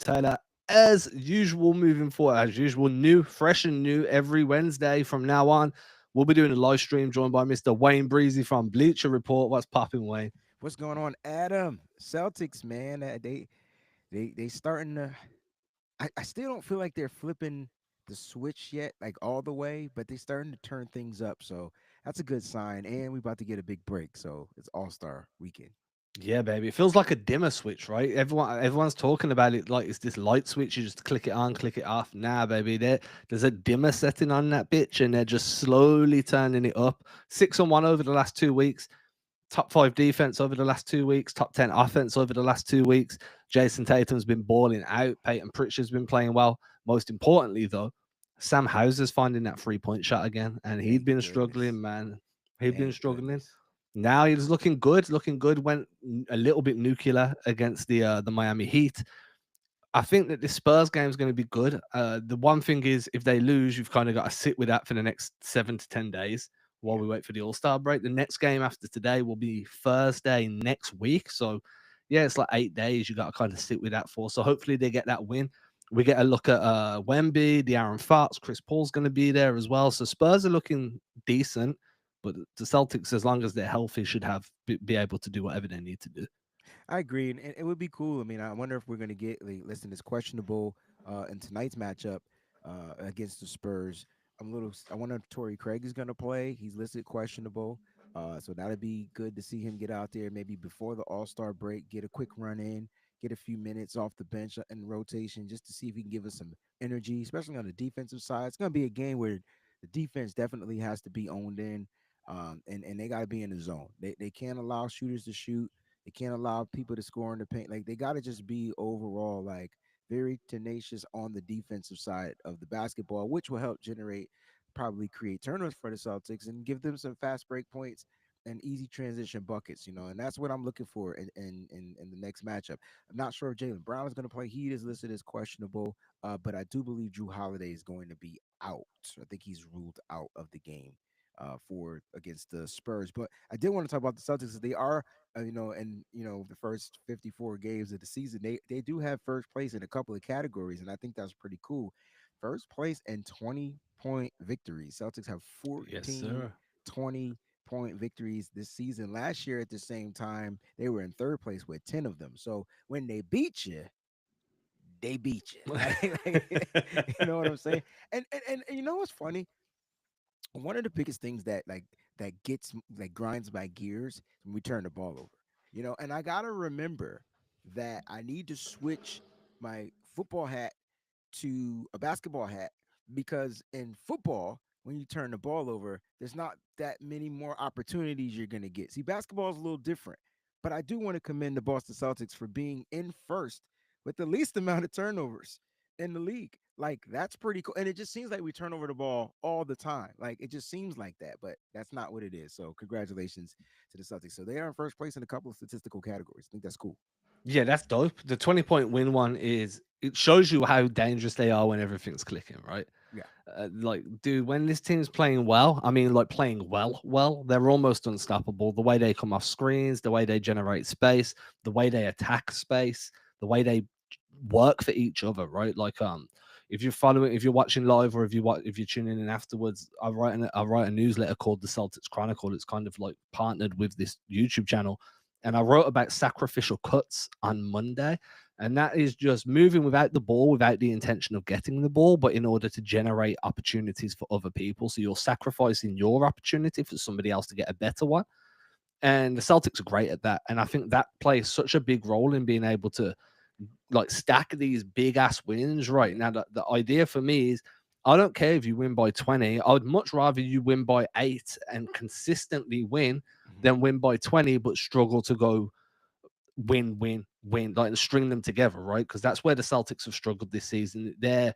Taylor, as usual, moving forward, as usual, new, fresh and new every Wednesday from now on. We'll be doing a live stream joined by Mr. Wayne Breezy from Bleacher Report. What's popping, Wayne? What's going on, Adam? Celtics, man. They starting to. I still don't feel like they're flipping the switch yet, like all the way, but they starting to turn things up. So that's a good sign. And we about to get a big break. So it's All Star weekend. Yeah, baby. It feels like a dimmer switch, right? Everyone's talking about it like it's this light switch. You just click it on, click it off. Nah, baby. There's a dimmer setting on that bitch, and they're just slowly turning it up. 6-1 over the last 2 weeks. Top 5 defense over the last 2 weeks. Top 10 offense over the last 2 weeks. Jayson Tatum's been balling out. Payton Pritchard's been playing well. Most importantly, though, Sam Hauser's finding that 3-point shot again, and he'd Thank been goodness. struggling, man. He'd been Thank struggling. goodness. Now he's looking good, looking good. Went a little bit nuclear against the Miami Heat. I think that this Spurs game is going to be good. The one thing is, if they lose, you've kind of got to sit with that for the next 7 to 10 days while Yeah. we wait for the All Star break. The next game after today will be Thursday next week. So, yeah, it's like 8 days you got to kind of sit with that for. So, hopefully, they get that win. We get a look at Wemby, the Aaron Fox, Chris Paul's going to be there as well. So, Spurs are looking decent, but the Celtics, as long as they're healthy, should be able to do whatever they need to do. I agree, and it would be cool. I mean, I wonder if we're going to get like, listen, it's questionable in tonight's matchup against the Spurs. I wonder if Torrey Craig is going to play. He's listed questionable, so that'd be good to see him get out there maybe before the All Star break, get a quick run in, get a few minutes off the bench in rotation, just to see if he can give us some energy, especially on the defensive side. It's going to be a game where the defense definitely has to be owned in, and they got to be in the zone. They can't allow shooters to shoot. They can't allow people to score in the paint. Like they got to just be overall like very tenacious on the defensive side of the basketball, which will help generate probably create turnovers for the Celtics and give them some fast break points and easy transition buckets. And that's what I'm looking for in the next matchup. I'm not sure if Jaylen Brown is going to play. He is listed as questionable, but I do believe Drew Holiday is going to be out. I think he's ruled out of the game for against the Spurs. But I did want to talk about the Celtics. They are and the first 54 games of the season, they do have first place in a couple of categories, and I think that's pretty cool. First place and 20-point victories. Celtics have Yes, 14 sir. 20-point victories this season. Last year at the same time, they were in third place with 10 of them. So when they beat you. You know what I'm saying? And you know what's funny? One of the biggest things that gets that grinds my gears when we turn the ball over. And I gotta remember that I need to switch my football hat to a basketball hat because in football, when you turn the ball over, there's not that many more opportunities you're gonna get. See, basketball is a little different, but I do want to commend the Boston Celtics for being in first with the least amount of turnovers in the league. Like that's pretty cool. And it just seems like we turn over the ball all the time. Like it just seems like that, but that's not what it is. So congratulations to the Celtics. So they are in first place in a couple of statistical categories. I think that's cool. Yeah, that's dope. The 20-point win one it shows you how dangerous they are when everything's clicking, right? Yeah. Like, dude, when this team's playing well, I mean, like playing well, they're almost unstoppable. The way they come off screens, the way they generate space, the way they attack space, the way they work for each other, right? Like, if you're watching live, or if you're tuning in afterwards, I write a newsletter called the Celtics Chronicle. It's kind of like partnered with this YouTube channel, and I wrote about sacrificial cuts on Monday. And that is just moving without the ball, without the intention of getting the ball, but in order to generate opportunities for other people. So you're sacrificing your opportunity for somebody else to get a better one. And the Celtics are great at that. And I think that plays such a big role in being able to like stack these big ass wins. Right Yeah. now, the idea for me is I don't care if you win by 20. I would much rather you win by 8 and consistently win Mhm. than win by 20 but struggle to go win, like string them together, right? Because that's where the Celtics have struggled this season. Their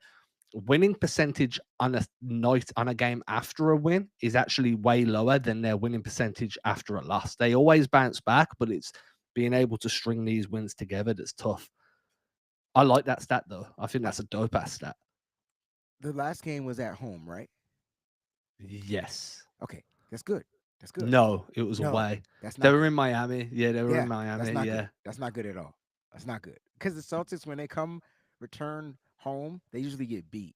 winning percentage on a game after a win is actually way lower than their winning percentage after a loss. They always bounce back, but it's being able to string these wins together that's tough. I like that stat though. I think Uh, that's a dope ass stat. the last game was at home, right? Yes. Okay. That's good. That's good. No, it was No, away. that's They not were good. in Miami. Yeah, they were in Yeah, that's Miami. not good. Yeah. That's not good at all. That's not good. Because the Celtics, when they come return home, they usually get beat.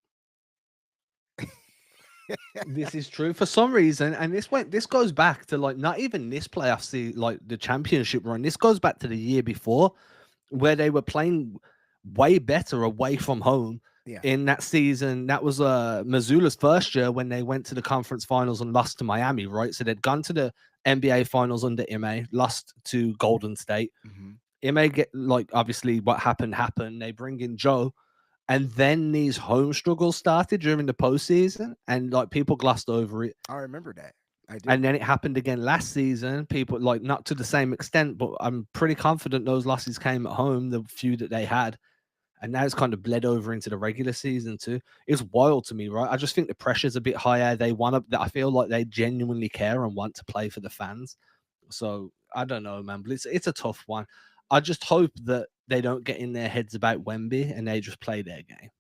This is true for some reason, and this goes back to like not even this playoff see like the championship run. This goes back to the year before where they were playing way better away from home Yeah. in that season. That was Missoula's first year when they went to the conference finals and lost to Miami, right? So they'd gone to the NBA finals under Ime, lost to Golden State. Hmm. Ime get like obviously what happened. They bring in Joe, and then these home struggles started during the postseason, and like people glossed over it. I remember that. I do. And then it happened again last season. People like not to the same extent, but I'm pretty confident those losses came at home, the few that they had. And now it's kind of bled over into the regular season too. It's wild to me, right? I just think the pressure's a bit higher. They want to, I feel like they genuinely care and want to play for the fans. So I don't know, man, but it's a tough one. I just hope that they don't get in their heads about Wemby and they just play their game.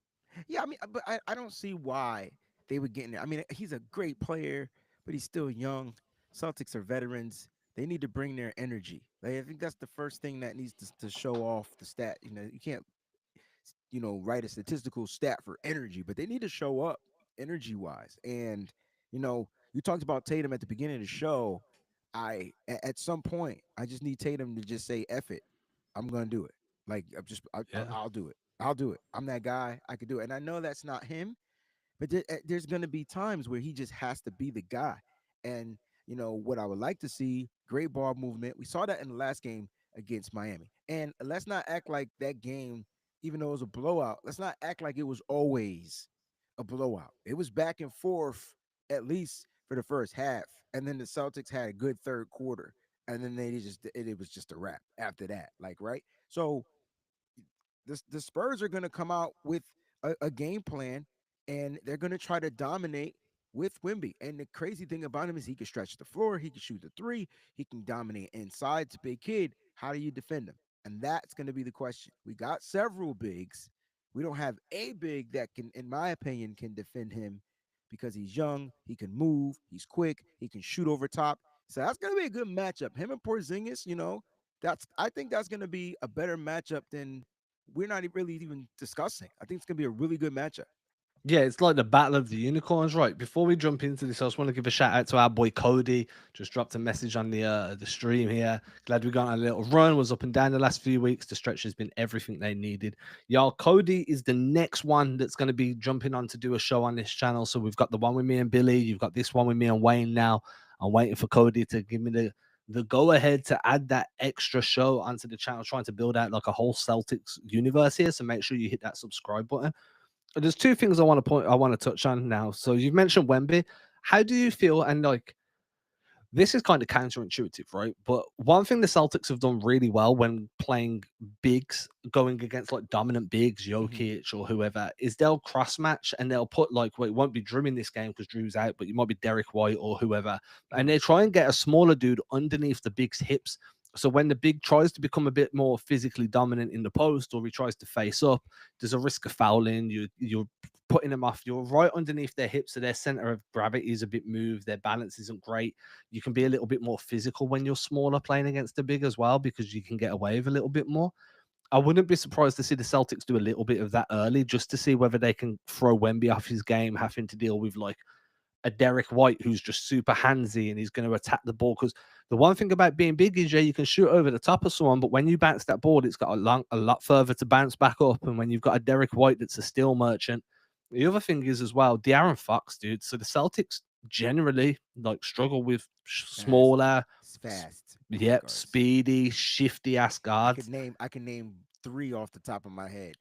Yeah, I mean, but I don't see why they would get in there. I mean, he's a great player, but he's still young. Celtics are veterans. They need to bring their energy. Like, I think that's the first thing that needs to show off the stat. You can't, write a statistical stat for energy, but they need to show up energy wise. And, you talked about Tatum at the beginning of the show. At some point, I just need Tatum to just say, F it. I'm going to do it. Like, Yeah. I'll do it. I'll do it. I'm that guy. I could do it. And I know that's not him, but there's going to be times where he just has to be the guy. And, what I would like to see, great ball movement. We saw that in the last game against Miami. And let's not act like that game, even though it was a blowout, let's not act like it was always a blowout. It was back and forth, at least for the first half. And then the Celtics had a good third quarter. And then it was just a wrap after that. Like, right? So the Spurs are going to come out with a game plan, and they're going to try to dominate with Wimby. And the crazy thing about him is he can stretch the floor, he can shoot the three, he can dominate inside. It's a big kid. How do you defend him? And that's going to be the question. We got several bigs. We don't have a big that can, in my opinion, can defend him because he's young, he can move, he's quick, he can shoot over top. So that's going to be a good matchup. Him and Porzingis, I think that's going to be a better matchup than we're not really even discussing. I think it's gonna be a really good matchup. Yeah, it's like the battle of the unicorns, right? Before we jump into this, I just want to give a shout out to our boy Cody. Just dropped a message on the stream here. Glad we got on a little run. Was up and down the last few weeks. The stretch has been everything they needed. Y'all, Cody is the next one that's going to be jumping on to do a show on this channel. So we've got the one with me and Billy. You've got this one with me and Wayne now. I'm waiting for Cody to give me the go ahead to add that extra show onto the channel, trying to build out like a whole Celtics universe here. So make sure you hit that subscribe button. There's two things I want to touch on now. So you've mentioned Wemby. How do you feel? And like this is kind of counterintuitive, right? But one thing the Celtics have done really well when playing bigs, going against like dominant bigs, Mm-hmm. Jokic or whoever, is they'll cross match and they'll put like, well, it won't be Drew in this game because Drew's out, but you might be Derek White or whoever. And Mm-hmm. they try and get a smaller dude underneath the big's hips. So when the big tries to become a bit more physically dominant in the post or he tries to face up, there's a risk of fouling. You're putting them off. You're right underneath their hips, so their center of gravity is a bit moved. Their balance isn't great. You can be a little bit more physical when you're smaller playing against the big as well because you can get away with a little bit more. I wouldn't be surprised to see the Celtics do a little bit of that early just to see whether they can throw Wemby off his game, having to deal with like a Derek White who's just super handsy and he's going to attack the ball. Because the one thing about being big is, yeah, you can shoot over the top of someone, but when you bounce that ball, it's got a lot further to bounce back up. And when you've got a Derek White that's a steel merchant, the other thing is as well, De'Aaron Fox, dude. So the Celtics generally like struggle with Fast. smaller, It's fast point yep, guards. speedy, shifty ass guards. I can name three off the top of my head.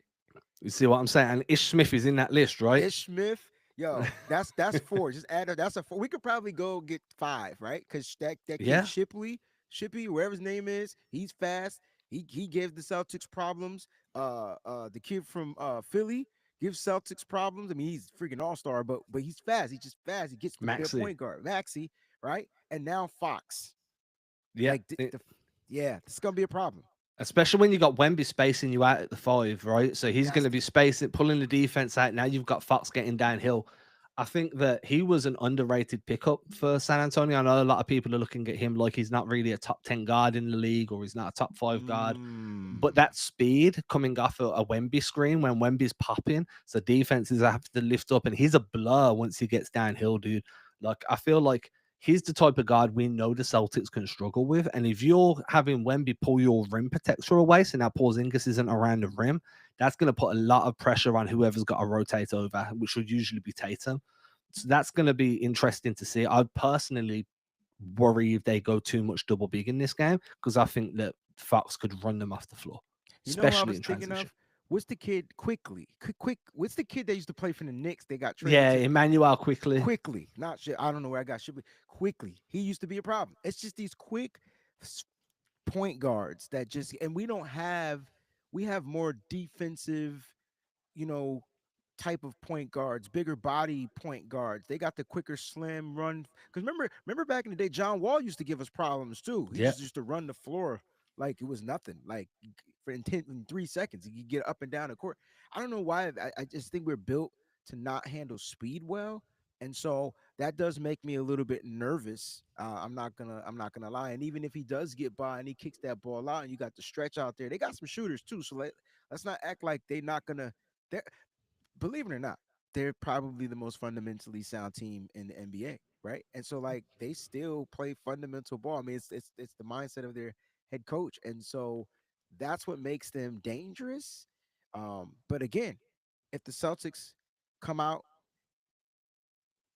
You see what I'm saying? And Ish Smith is in that list, right? Ish Smith, yo, that's four. Just add that's a four. We could probably go get five, right? Because that kid Yeah, Shippy, wherever his name is, he's fast. He gave the Celtics problems. The kid from Philly gives Celtics problems. I mean, he's freaking all-star, but he's fast. He's just fast. He gets their Maxi. point guard, Maxi, right? And now Fox. Yeah. Like, yeah, this is gonna be a problem. Especially when you got Wemby spacing you out at the five, right? So he's going That's to be spacing, pulling the defense out. Now you've got Fox getting downhill. I think that he was an underrated pickup for San Antonio. I know a lot of people are looking at him like he's not really a top 10 guard in the league or he's not a top five guard. But Mm. that speed coming off a Wemby screen when Wemby's popping, so defenses have to lift up, and he's a blur once he gets downhill, dude. Like, I feel like he's the type of guard we know the Celtics can struggle with. And if you're having Wemby pull your rim protector away, so now Porzingis isn't around the rim, that's going to put a lot of pressure on whoever's got to rotate over, which would usually be Tatum. So that's going to be interesting to see. I personally worry if they go too much double big in this game because I think that Fox could run them off the floor, You know who I especially was in thinking transition. of? What's the kid quickly? Quick. What's the kid that used to play for the Knicks? They got traded Yeah, to Emmanuel quickly. quickly. Not shit. I don't know where I got shit. Quickly. He used to be a problem. It's just these quick point guards that just and we don't have. We have more defensive, you know, type of point guards, bigger body point guards. They got the quicker slim run. Because remember back in the day, John Wall used to give us problems too. He Yeah. just used to run the floor like it was nothing. Like for in 3 seconds, he could get up and down the court. I don't know why. I just think we're built to not handle speed well. And so that does make me a little bit nervous. I'm not gonna lie. And even if he does get by and he kicks that ball out, and you got the stretch out there, they got some shooters too. So let's not act like they're not gonna. They're believe it or not, they're probably the most fundamentally sound team in the NBA, right? And so like they still play fundamental ball. I mean, it's the mindset of their head coach, and so that's what makes them dangerous. But again, if the Celtics come out,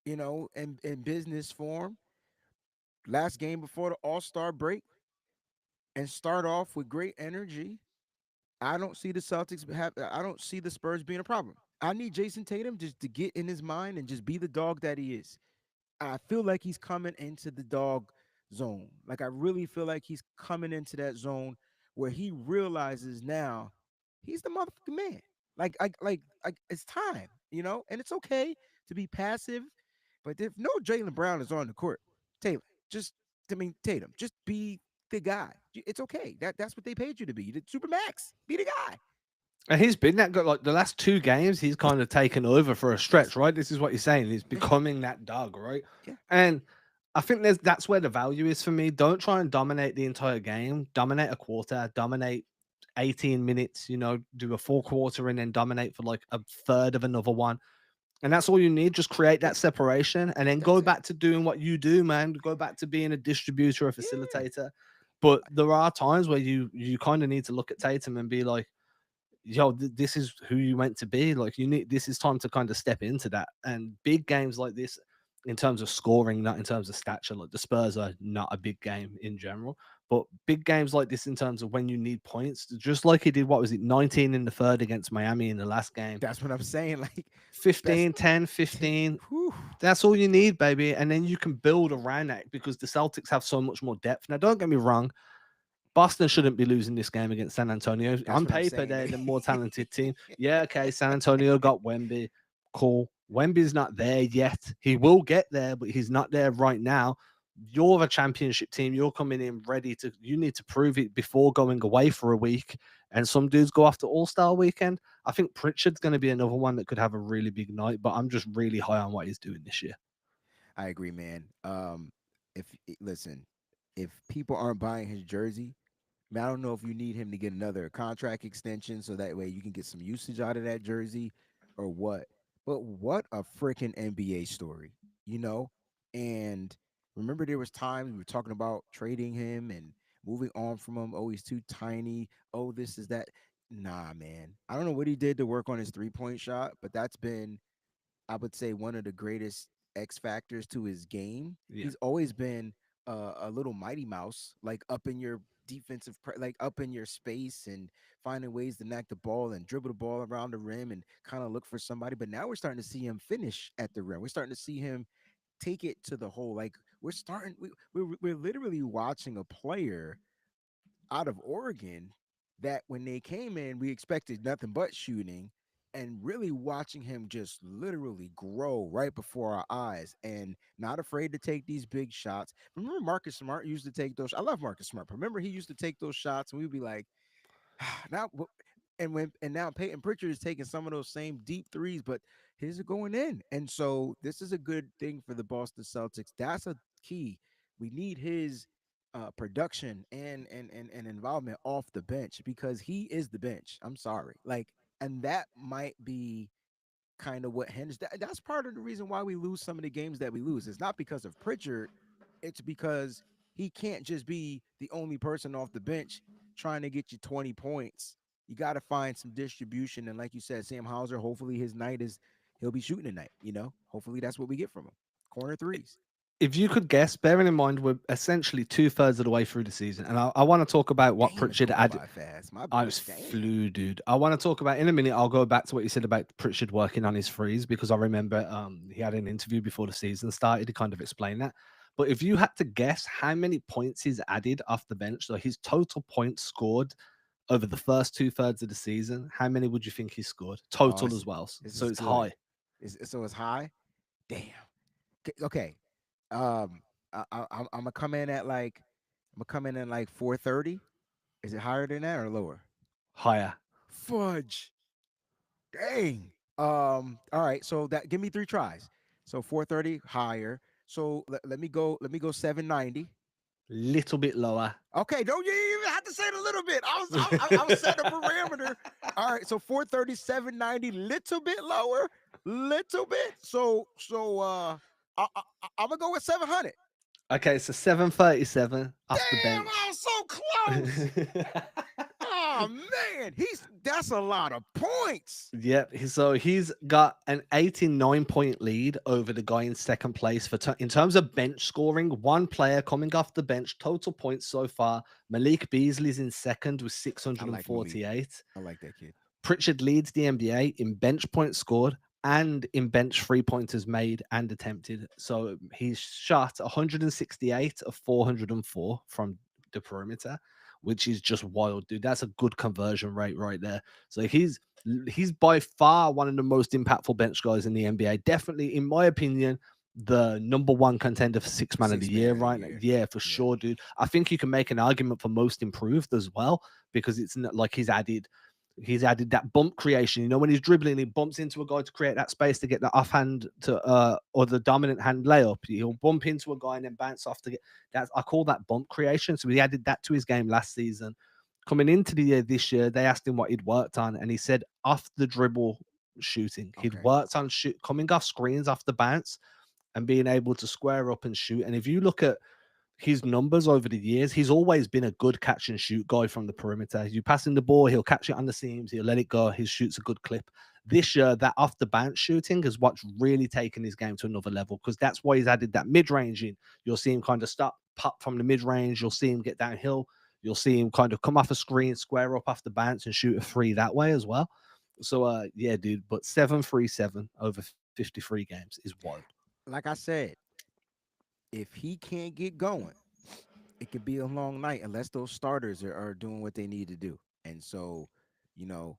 in business form, last game before the All Star break, and start off with great energy, I don't see the Celtics have. I don't see the Spurs being a problem. I need Jayson Tatum just to get in his mind and just be the dog that he is. I feel like he's coming into the dog zone. Like I really feel like he's coming into that zone where he realizes now he's the motherfucking man. Like it's time, and it's okay to be passive. But if no Jalen Brown is on the court, Taylor, just Tatum, just be the guy. It's okay. That's what they paid you to be. You did super max. Be the guy. And he's been that good. Like the last two games, he's kind of taken over for a stretch, Yes. right? This is what you're saying. He's Yeah. becoming that dog, right? Yeah. And I think that's where the value is for me. Don't try and dominate the entire game. Dominate a quarter. Dominate 18 minutes. Do a full quarter and then dominate for like a third of another one. And that's all you need. Just create Yeah. that separation and then go That's it. back to doing what you do, man. Go back to being a distributor, a Yeah. facilitator. But there are times where you kind of need to look at Tatum and be like, yo, this is who you meant to be. Like, this is time to kind of step into that. And big games like this, in terms of scoring, not in terms of stature, like the Spurs are not a big game in general, but big games like this in terms of when you need points, just like he did, what was it, 19 in the third against Miami in the last game, That's what I'm saying. Like best 15, 10, t- 15. whew. That's all you need, baby. And then you can build around that because the Celtics have so much more depth. Now, don't get me wrong, Boston shouldn't be losing this game against San Antonio. That's On what I'm paper, saying. they're the more talented team. Yeah, okay, San Antonio got Wemby. Cool. Wemby's not there yet. He will get there, but he's not there right now. You're a championship team. You're coming in ready to, you need to prove it before going away for a week. And some dudes go after All Star weekend. I think Pritchard's going to be another one that could have a really big night, but I'm just really high on what he's doing this year. I agree, man. If listen, if people aren't buying his jersey, man, I don't know if you need him to get another contract extension so that way you can get some usage out of that jersey or what. But what a freaking NBA story, you know? And remember there was times we were talking about trading him and moving on from him. Oh, he's too tiny. Oh, this is that. Nah, man. I don't know what he did to work on his three-point shot, but that's been, I would say, one of the greatest X factors to his game. Yeah. He's always been a little mighty mouse, like up in your like up in your space and finding ways to knock the ball and dribble the ball around the rim and kind of look for somebody. But now we're starting to see him finish at the rim. We're starting to see him take it to the hole. Like we're literally watching a player out of Oregon that when they came in, we expected nothing but shooting, and really watching him just literally grow right before our eyes and not afraid to take these big shots. Remember Marcus Smart used to take those. I love Marcus Smart. Remember he used to take those shots and we'd be like, now and now Peyton Pritchard is taking some of those same deep threes, but his are going in. And so this is a good thing for the Boston Celtics. That's a key. We need his production and involvement off the bench because he is the bench. I'm sorry. Like, and that might be kind of what hinders that's part of the reason why we lose some of the games that we lose. It's not because of Pritchard, it's because he can't just be the only person off the bench trying to get you 20 points. You got to find some distribution. And like you said, Sam Hauser, hopefully his night is he'll be shooting tonight. Hopefully that's what we get from him. Corner threes. If you could guess, bearing in mind we're essentially 2/3 of the way through the season, and I want to talk about what Damn, it's Pritchard going added. by fast. My I bad. was Damn. flew, dude. I want to talk about in a minute. I'll go back to what you said about Pritchard working on his freeze because I remember he had an interview before the season started to kind of explain that. But if you had to guess how many points he's added off the bench, so his total points scored over the first 2/3 of the season, how many would you think he scored Oh, total this, as well? this So is it's good. high. So it's high. Damn. Okay. Um, I'm gonna come in at like I'm gonna come in at like 430. Is it higher than that or lower? Higher. Fudge. Dang. All right. So that give me three tries. So 430 higher. So let me go. Let me go 790. Little bit lower. Okay. Don't you even have to say it a little bit. I was setting a parameter. All right. So 430, 790, little bit lower, little bit. I'm gonna go with 700. Okay, so 737 off the Damn, bench. I was so close. Oh man, that's a lot of points. Yep. So he's got an 89-point lead over the guy in second place in terms of bench scoring. One player coming off the bench, total points so far. Malik Beasley's in second with I like Malik. 648. I like that kid. Pritchard leads the NBA in bench points scored and in bench three pointers made and attempted. So he's shot 168 of 404 from the perimeter, which is just wild, dude. That's a good conversion rate right there. So he's by far one of the most impactful bench guys in the NBA. Definitely, in my opinion, the number one contender for six man of the Six man year of the right now. year. Yeah, for Yeah. sure, dude. I think you can make an argument for most improved as well because it's not like he's added that bump creation. When he's dribbling, he bumps into a guy to create that space to get the offhand to or the dominant hand layup. He'll bump into a guy and then bounce off to get that. I call that bump creation. So he added that to his game last season. Coming into the year this year, they asked him what he'd worked on, and he said off the dribble shooting. He'd Okay. worked on coming off screens off the bounce and being able to square up and shoot. And if you look at his numbers over the years, he's always been a good catch and shoot guy from the perimeter. You pass him the ball, he'll catch it on the seams, he'll let it go, he shoots a good clip. This year, that off the bounce shooting is what's really taken his game to another level because that's why he's added that mid range in. You'll see him kind of stop, pop from the mid range, you'll see him get downhill, you'll see him kind of come off a screen, square up off the bounce, and shoot a three that way as well. So, yeah, dude, but 737 over 53 games is wild. Like I said, if he can't get going, it could be a long night unless those starters are doing what they need to do. And so, you know,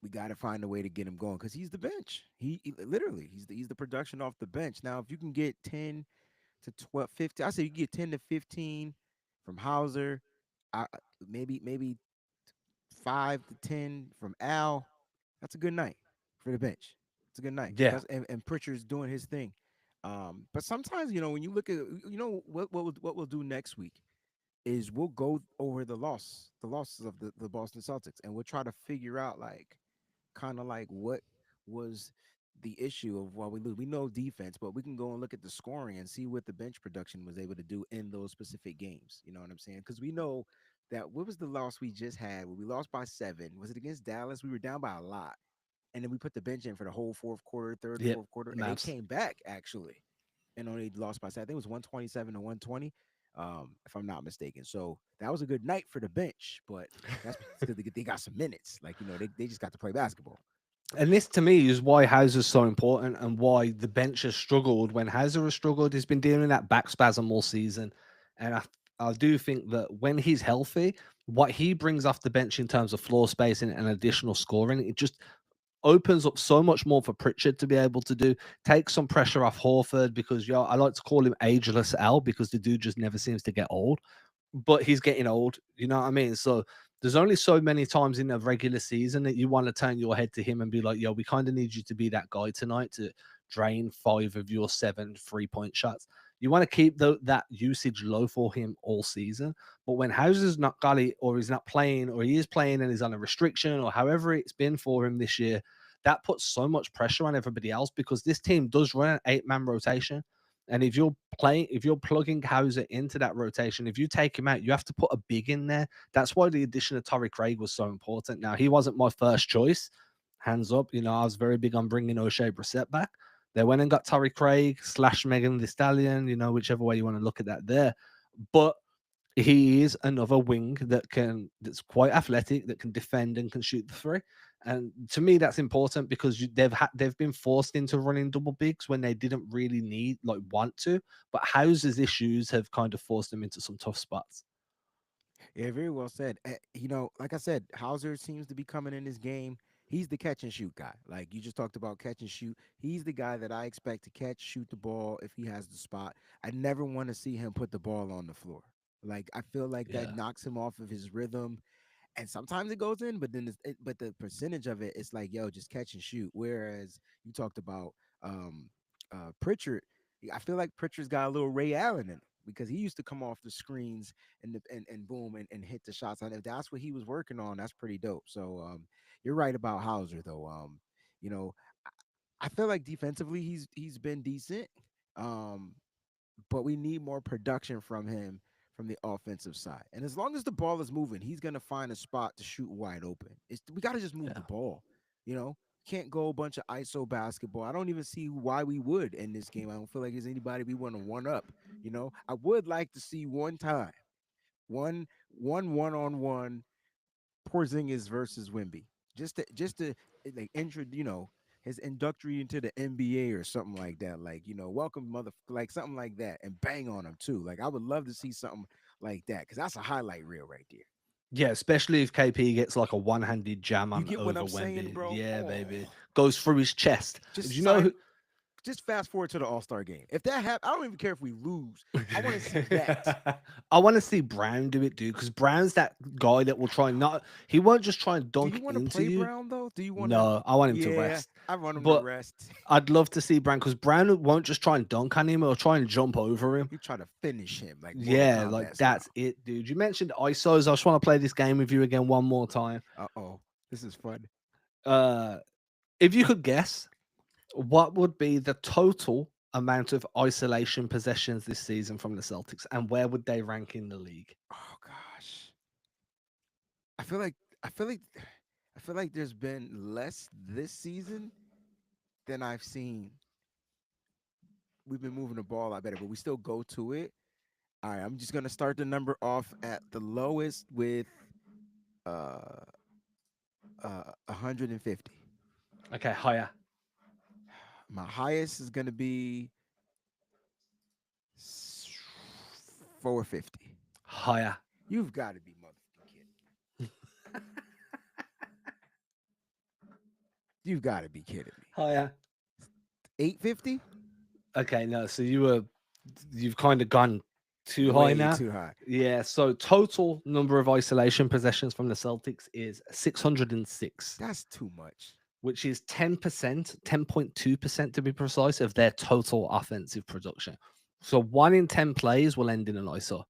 we got to find a way to get him going because he's the bench. Literally he's the production off the bench. Now, if you can get 10 to 12, 15, I say you get 10 to 15 from Hauser, I, maybe 5 to 10 from Al. That's a good night for the bench. It's a good night, Yeah. and Pritchard's doing his thing. But sometimes when you look at what we'll do next week is we'll go over the losses of the Boston Celtics, and we'll try to figure out like kind of like what was the issue of why we lose. We know defense, but we can go and look at the scoring and see what the bench production was able to do in those specific games. You know what I'm saying? Because we know that what was the loss we just had? Where we lost by 7. Was it against Dallas? We were down by a lot, and then we put the bench in for the whole fourth quarter, third, Yep. fourth quarter, and they Mavs. came back actually, and only lost by 7. I think it was 127 to 120, if I'm not mistaken. So that was a good night for the bench, but that's because they got some minutes. Like they just got to play basketball. And this to me is why Hauser's so important and why the bench has struggled. When Hauser has struggled, he's been dealing with that back spasm all season. And I do think that when he's healthy, what he brings off the bench in terms of floor spacing and additional scoring, it just opens up so much more for Pritchard to be able to do. Take some pressure off Horford because I like to call him ageless L because the dude just never seems to get old, but he's getting old. You know what I mean? So There's only so many times in a regular season that you want to turn your head to him and be like, yo, we kind of need you to be that guy tonight to drain 5 of your 7 3-point shots. You want to keep that usage low for him all season. But when Hauser's not got it, or he's not playing, or he is playing and he's on a restriction, or however it's been for him this year, that puts so much pressure on everybody else because this team does run an 8-man rotation. And if you're plugging Hauser into that rotation, if you take him out, you have to put a big in there. That's why the addition of Torrey Craig was so important. Now, he wasn't my first choice, hands up. I was very big on bringing O'Shea Brissett back. They went and got Torrey Craig / Megan Thee Stallion, whichever way you want to look at that there. But he is another wing that's quite athletic, that can defend and can shoot the three. And to me, that's important because they've been forced into running double bigs when they didn't really want to. But Hauser's issues have kind of forced them into some tough spots. Yeah, very well said. Like I said, Hauser seems to be coming in this game. He's the catch and shoot guy. Like you just talked about catch and shoot. He's the guy that I expect to catch, shoot the ball if he has the spot. I never want to see him put the ball on the floor. Like I feel like that Yeah. knocks him off of his rhythm. And sometimes it goes in, but but the percentage of it, it's like, yo, just catch and shoot. Whereas you talked about um, Pritchard, I feel like Pritchard's got a little Ray Allen in him because he used to come off the screens and boom and hit the shots. And if that's what he was working on, that's pretty dope. So you're right about Hauser though. You know, I feel like defensively he's been decent. Um, but we need more production from him from the offensive side. And as long as the ball is moving, he's gonna find a spot to shoot wide open. We got to just move Yeah. the ball. You know, can't go a bunch of ISO basketball. I don't even see why we would in this game. I don't feel like there's anybody we want to one up. I would like to see one time, one on one Porzingis versus Wemby, just to like intro, his inductory into the NBA or something like that. Like, welcome mother, like something like that, and bang on him too. Like, I would love to see something like that because that's a highlight reel right there. Yeah, especially if KP gets like a one-handed jam You on get what over I'm saying, Wemby. bro? Yeah, baby. Oh, Goes through his chest. Do just you know who? sign. Just fast forward to the All Star game. If that happens, I don't even care if we lose. I want to see that. I want to see Brown do it, dude, because Brown's that guy that will try not. He won't just try and Do you dunk want to into play you. Brown though? Do you want to? No, I want him to Yeah, rest. I want him to But rest. I'd love to see Brown because Brown won't just try and dunk on him or try and jump over him. You try to finish him like Mortal Yeah, like Kombat style. that's it, dude. You mentioned ISOs. I just want to play this game with you again one more time. Oh, this is fun. Uh, if you could guess, what would be the total amount of isolation possessions this season from the Celtics, and where would they rank in the league? Oh gosh, I feel like I feel like I feel like there's been less this season than I've seen. We've been moving the ball a lot better, but we still go to it. All right, I'm just gonna start the number off at the lowest with uh 150. Okay, higher, My highest is gonna be 450. higher, You've got to be motherfucking kidding. You've got to be kidding me. higher. 850? Okay, no. So you've kind of gone too high Way now. too high. Yeah. So total number of isolation possessions from the Celtics is 606, That's too much. which is 10%, 10.2% to be precise, of their total offensive production. So 1 in 10 plays will end in an ISO.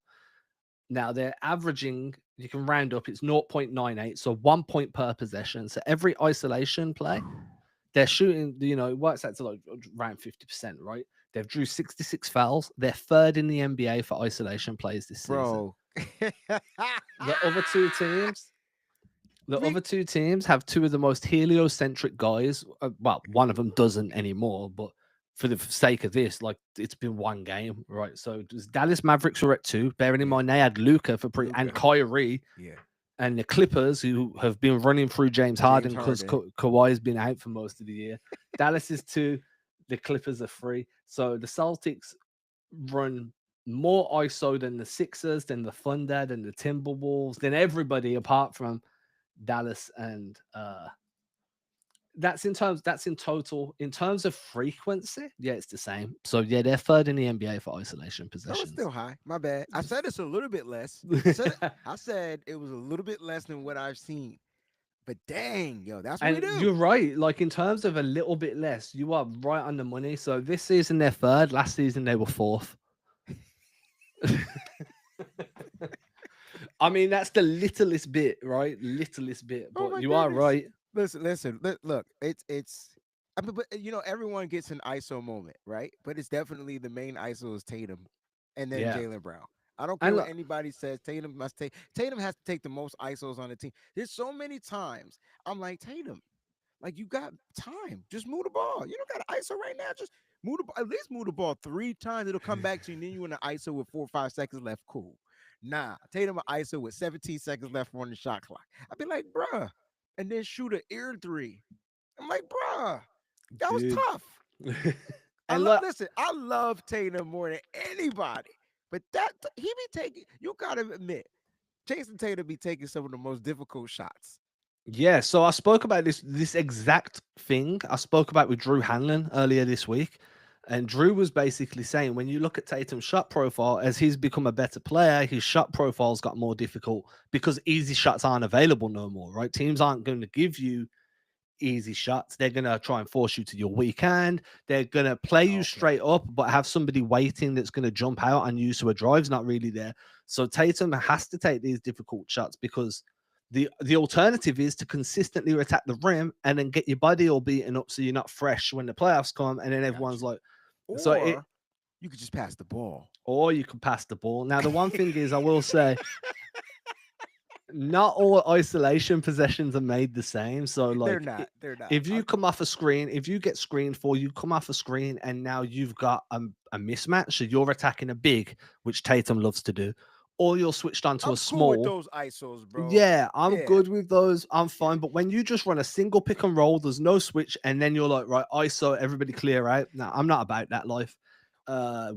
Now they're averaging, you can round up, it's 0.98, so 1 point per possession. So every isolation play, they're shooting, it works out to like around 50%, right? They've drew 66 fouls. They're third in the NBA for isolation plays this season. Bro. The other two teams, the We- other two teams have two of the most heliocentric guys. Well, one of them doesn't anymore, but for the sake of this, like it's been one game, right? So Dallas Mavericks were at 2. Bearing in Yeah. mind they had Luca and Luka. Kyrie, Yeah. and the Clippers, who have been running through James Harden James because Harden. Kawhi's been out for most of the year. Dallas is 2, the Clippers are 3. So the Celtics run more ISO than the Sixers, than the Thunder, than the Timberwolves, than everybody apart from Dallas and That's in total. In terms of frequency, yeah, it's the same. So yeah, they're third in the NBA for isolation So it's possessions. still high. My bad. I said it's a little bit less. I said it was a little bit less than what I've seen. But dang, yo, that's what we And do. you're right. Like in terms of a little bit less, you are right on the money. So this season they're third. Last season they were fourth. I mean, that's the littlest bit, right? Littlest bit. Oh But my you are goodness. right. Listen. Look, it's. I mean, but everyone gets an ISO moment, right? But it's definitely the main ISO is Tatum, and then Yeah. Jalen Brown. I don't care And what look, anybody says. Tatum must take. Tatum has to take the most ISOs on the team. There's so many times I'm like Tatum, like you got time, just move the ball. You don't got an ISO right now. Just move the ball. At least move the ball 3 times. It'll come back to you. And then you in an ISO with 4 or 5 seconds left. Cool. Nah, Tatum an ISO with 17 seconds left on the shot clock. I'd be like, bruh, and then shoot an ear three. I'm like, bruh, that was dude. tough. And look, Listen. I love Tatum more than anybody, but he be taking. You gotta admit, Jason Tatum be taking some of the most difficult shots. yeah, so I spoke about this exact thing. I spoke about with Drew Hanlon earlier this week. And Drew was basically saying when you look at Tatum's shot profile, as he's become a better player, his shot profile's got more difficult because easy shots aren't available no more, right? Teams aren't going to give you easy shots. They're going to try and force you to your weak hand. They're going to play you Okay. straight up, but have somebody waiting that's going to jump out on you so a drive's not really there. So Tatum has to take these difficult shots because the alternative is to consistently attack the rim and then get your body all beaten up so you're not fresh when the playoffs come and then Got everyone's you. like, so it, Or you could just pass the ball. or you can pass the ball. Now, the one thing is, I will say, not all isolation possessions are made the same. So, They're like, not. They're not. if you come off a screen, if you get screened for, you come off a screen, and now you've got a mismatch. So you're attacking a big, which Tatum loves to do, or you're switched onto a I'm cool with small. those ISOs, bro. Yeah, I'm Yeah. good with those. I'm Yeah. fine. But when you just run a single pick and roll, there's no switch, and then you're like, right, ISO, everybody clear out. Now, I'm not about that life.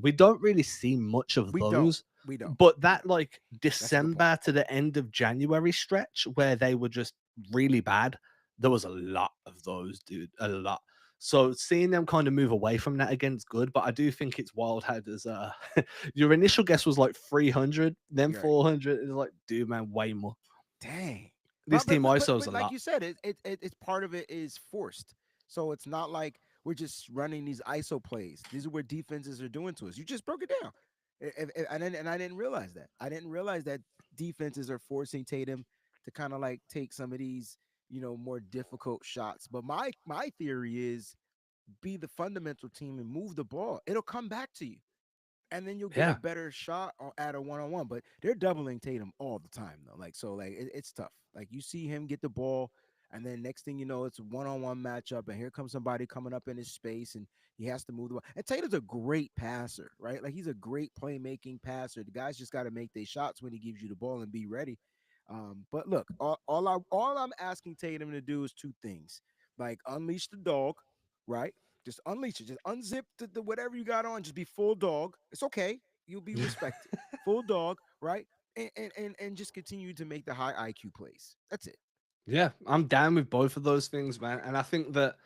We don't really see much of We don't. those. We don't. But We that don't. like That's a good point. December to the end of January stretch where they were just really bad, there was a lot of those, dude. A lot. So seeing them kind of move away from that again is good, but I do think it's wild how there's your initial guess was like 300, then You're right. 400. It's like, dude, man, way more. Dang. This team ISO's But a like lot. you said, it's part of it is forced. So it's not like we're just running these ISO plays. These are where defenses are doing to us. You just broke it down. I didn't realize that. I didn't realize that defenses are forcing Tatum to kind of like take some of these, more difficult shots. But my theory is be the fundamental team and move the ball. It'll come back to you, and then you'll get a Yeah. better shot at a one-on-one. But they're doubling Tatum all the time though. Like so, like it's tough. Like you see him get the ball, and then next thing you know, it's a one-on-one matchup, and here comes somebody coming up in his space, and he has to move the ball. And Tatum's a great passer, right? Like he's a great playmaking passer. The guys just got to make their shots when he gives you the ball and be ready. But look, all I'm asking Tatum to do is two things: like unleash the dog, right? Just unleash it. Just unzip the whatever you got on. Just be full dog. It's okay. You'll be respected. Full dog, right? And just continue to make the high IQ plays. That's it. Yeah, I'm down with both of those things, man. And I think that,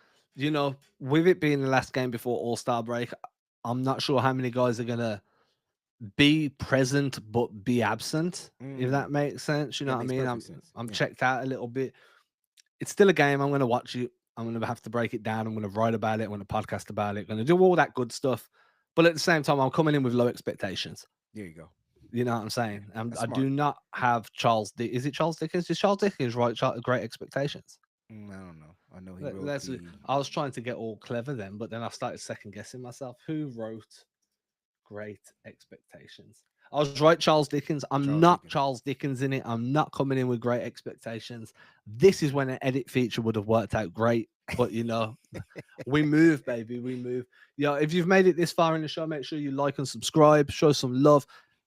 with it being the last game before All-Star break, I'm not sure how many guys are gonna be present but be absent, if Mm, that makes sense. You know that what I makes mean? perfect I'm sense. I'm Yeah. checked out a little bit. It's still a game. I'm gonna watch it. I'm gonna have to break it down. I'm gonna write about it. I'm gonna podcast about it. Gonna do all that good stuff. But at the same time, I'm coming in with low expectations. There you go. You know what I'm Yeah. saying? That's I smart. do not have Is it Charles Dickens? Is Charles Dickens right? Great Expectations. I don't know. I know he wrote Let's. the I was trying to get all clever then, but then I started second guessing myself. Who wrote Great Expectations? I was right, Charles Dickens. I'm Charles not Dickens. Charles Dickens in it. I'm not coming in with Great Expectations. This is when an edit feature would have worked out great. But we move, baby. We move. Yeah, if you've made it this far in the show, make sure you like and subscribe. Show some love.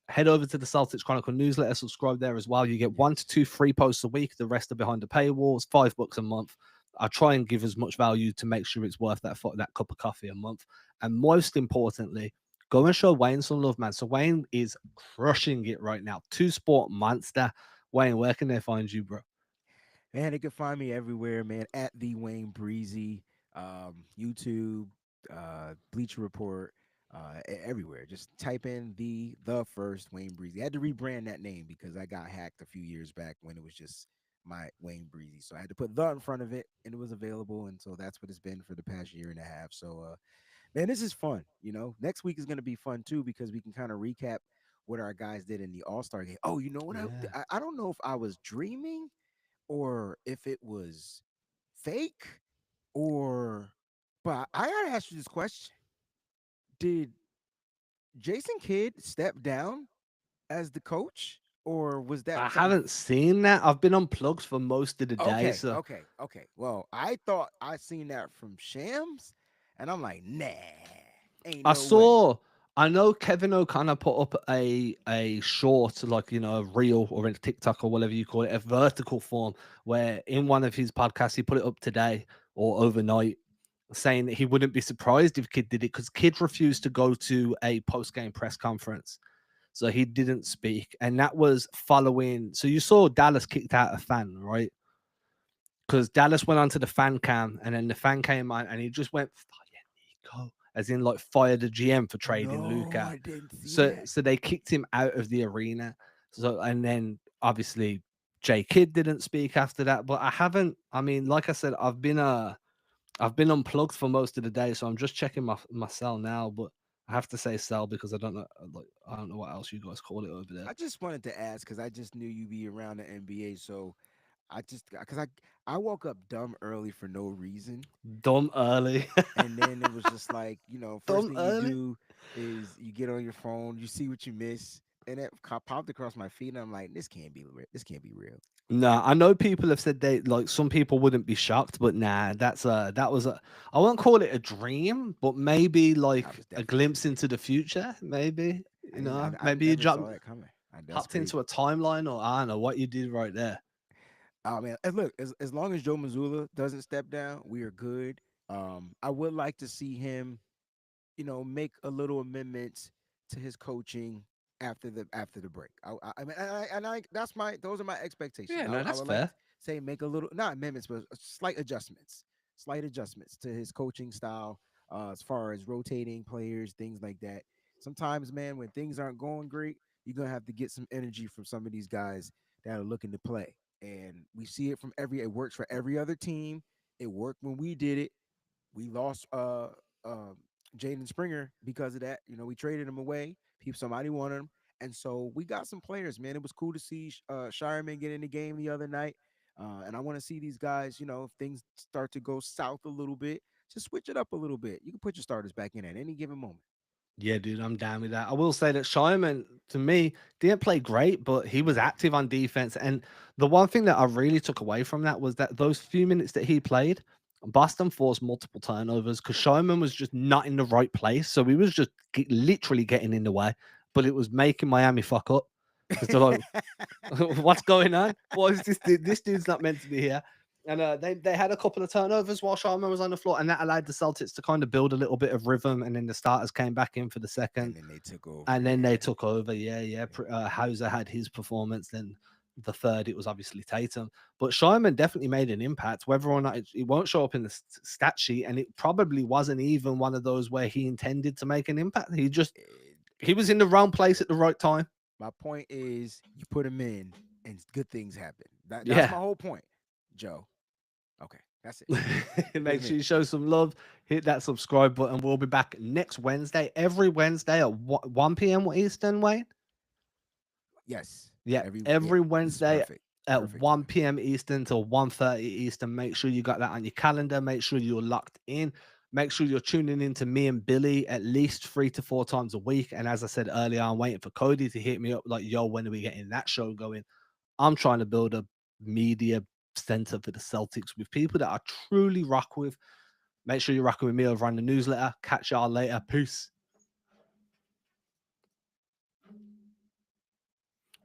Head over to the Celtics Chronicle newsletter. Subscribe there as well. You get 1 to 2 free posts a week. The rest are behind the paywall. It's $5 a month. I try and give as much value to make sure it's worth that cup of coffee a month. And most importantly, go and show Wayne some love, man. So Wayne is crushing it right now. Two sport monster. Wayne, where can they find you, bro? Man, they can find me everywhere, man. At the Wayne Breezy, YouTube, Bleacher Report, everywhere. Just type in the first Wayne Breezy. I had to rebrand that name because I got hacked a few years back when it was just my Wayne Breezy. So I had to put the in front of it, and it was available, and so that's what it's been for the past year and a half. So, man, this is fun. Next week is going to be fun too because we can kind of recap what our guys did in the All Star game. Oh, you know what? Yeah. I don't know if I was dreaming or if it was fake or but I gotta ask you this question. Did Jason Kidd step down as the coach? Or was that I something? haven't seen that. I've been unplugged for most of the day, Okay, so okay, okay. Well, I thought I seen that from Shams, and I'm like, nah, ain't I no way. saw. I know Kevin O'Connor put up a short, like a reel or a TikTok or whatever you call it, a vertical form where in one of his podcasts he put it up today or overnight, saying that he wouldn't be surprised if Kid did it because Kid refused to go to a post game press conference, so he didn't speak, and that was following. So you saw Dallas kicked out a fan, right? Because Dallas went onto the fan cam, and then the fan came on, and he just went fire Nico, as in like fire the GM for trading Luke No, out. I didn't see So that. so they kicked him out of the arena. So and then obviously J Kidd didn't speak after that. But I haven't. I mean, like I said, I've been unplugged for most of the day, so I'm just checking my cell now. But I have to say cell because I don't know, like I don't know what else you guys call it over there. I just wanted to ask because I just knew you'd be around the NBA, so I just because I woke up dumb early for no reason. Dumb early, And then it was just like, first dumb thing you early. do is you get on your phone, you see what you miss, and it popped across my feed, and I'm like, this can't be real. This can't be real. No, I know people have said they like some people wouldn't be shocked, but nah, that was a I won't call it a dream, but maybe That like was a definitely a glimpse dream. into the future. Maybe I maybe you never jumped saw that coming. That's hopped into crazy. a timeline, or I don't know what you did right there. Oh man, and look, as long as Joe Mazzulla doesn't step down, we are good. I would like to see him make a little amendments to his coaching after the break. I mean, that's my those are my expectations. Yeah, I, no, I that's would like fair. to say make a little not amendments, but slight adjustments to his coaching style, as far as rotating players, things like that. Sometimes, man, when things aren't going great, you're gonna have to get some energy from some of these guys that are looking to play, and we see it from every. It works for every other team. It worked when we did it. We lost um Jaden Springer because of that. We traded him away. People, somebody wanted him, and so we got some players. Man, it was cool to see Shireman get in the game the other night, and I want to see these guys. If things start to go south a little bit, just switch it up a little bit. You can put your starters back in at any given moment. Yeah, dude, I'm down with that. I will say that Shyman, to me, didn't play great, but he was No, active on defense. And the one thing that I really took away from that was that those few minutes that he played, Boston forced multiple turnovers because Shyman was just not in the right place. So he was just literally getting in the way, but it was making Miami fuck up because they're like, what's going on? What is this? This dude's not meant to be here. And they had a couple of turnovers while Sharman was on the floor, and that allowed the Celtics to kind of build a little bit of rhythm. And then the starters came back in for the second, and then they took over. and then they Yeah. took over. Yeah, yeah. Yeah. Hauser had his performance. Then the third, it was obviously Tatum. But Shyman definitely made an impact. Whether or not it won't show up in the stat sheet, and it probably wasn't even one of those where he intended to make an impact. Eh, He was in the wrong place at the right time. my point is, you put them in, and good things happen. That's Yeah. my whole point, Joe. Okay, that's it. Put Make them sure in. you show some love. Hit that subscribe button. We'll be back next Wednesday, every Wednesday at 1 p.m. Eastern, Wayne. Yes. Yeah, Yeah. every This is Wednesday perfect. at Perfect time. 1 p.m. Eastern till 1:30 Eastern. Make sure you got that on your calendar. Make sure you're locked in. Make sure you're tuning in to me and Billy at least 3 to 4 times a week. And as I said earlier, I'm waiting for Cody to hit me up like, yo, when are we getting that show going? I'm trying to build a media center for the Celtics with people that I truly rock with. Make sure you're rocking with me over on the newsletter. Catch y'all later. Peace.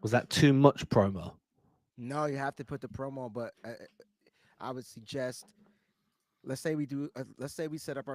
Was that too much promo? No, you have to put the promo, but I would suggest, let's say we set up our